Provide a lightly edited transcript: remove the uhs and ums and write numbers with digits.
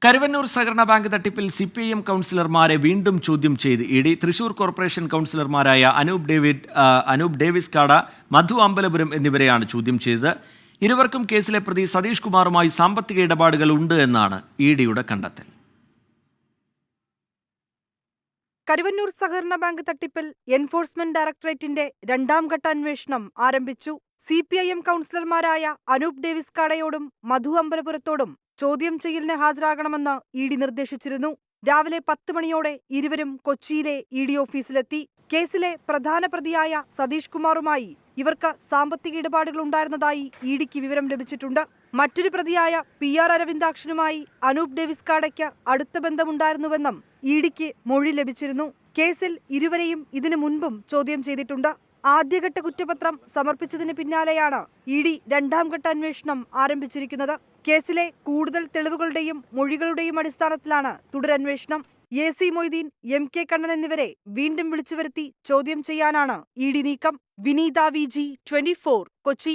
കരുവന്നൂർ സഹകരണ ബാങ്ക് തട്ടിപ്പിൽ സിപിഐഎം കൗൺസിലർമാരെ വീണ്ടും ചോദ്യം ചെയ്ത് ഇഡി. തൃശൂർ കോർപ്പറേഷൻ കൗൺസിലർമാരായ അനൂപ് ഡേവിസ് കാട, മധു അമ്പലപുരം എന്നിവരെയാണ് ചോദ്യം ചെയ്തത്. ഇരുവർക്കും കേസിലെ പ്രതി സതീഷ് കുമാറുമായി സാമ്പത്തിക ഇടപാടുകൾ ഉണ്ട് എന്നാണ് ഇഡിയുടെ കണ്ടെത്തൽ. കരുവന്നൂർ സഹകരണ ബാങ്ക് തട്ടിപ്പിൽ എൻഫോഴ്സ്മെന്റ് ഡയറക്ടറേറ്റിന്റെ രണ്ടാം ഘട്ട അന്വേഷണം ആരംഭിച്ചു. സിപിഐഎം കൗൺസിലർമാരായ അനൂപ് ഡേവിസ് കാടയോടും മധു അമ്പലപുരത്തോടും ചോദ്യം ചെയ്യലിന് ഹാജരാകണമെന്ന് ഇഡി നിർദ്ദേശിച്ചിരുന്നു. രാവിലെ 10 മണിയോടെ ഇരുവരും കൊച്ചിയിലെ ഇഡി ഓഫീസിലെത്തി. കേസിലെ പ്രധാന പ്രതിയായ സതീഷ് കുമാറുമായി ഇവർക്ക് സാമ്പത്തിക ഇടപാടുകൾ ഉണ്ടായിരുന്നതായി ഇഡിക്ക് വിവരം ലഭിച്ചിട്ടുണ്ട്. മറ്റൊരു പ്രതിയായ PR അരവിന്ദാക്ഷനുമായി അനൂപ് ഡേവിസ് കാടയ്ക്ക് അടുത്ത ബന്ധമുണ്ടായിരുന്നുവെന്നും ഇഡിക്ക് മൊഴി ലഭിച്ചിരുന്നു. കേസിൽ ഇരുവരെയും ഇതിനു മുൻപും ചോദ്യം ചെയ്തിട്ടുണ്ട്. ആദ്യഘട്ട കുറ്റപത്രം സമർപ്പിച്ചതിന് പിന്നാലെയാണ് ഇഡി രണ്ടാം ഘട്ട അന്വേഷണം ആരംഭിച്ചിരിക്കുന്നത്. കേസിലെ കൂടുതൽ തെളിവുകളുടെയും മൊഴികളുടെയും അടിസ്ഥാനത്തിലാണ് തുടരന്വേഷണം. AC മൊയ്തീൻ, MK കണ്ണൻ എന്നിവരെ വീണ്ടും വിളിച്ചുവരുത്തി ചോദ്യം ചെയ്യാനാണ് ഇഡി നീക്കം. വിനീത VG, 24, കൊച്ചി.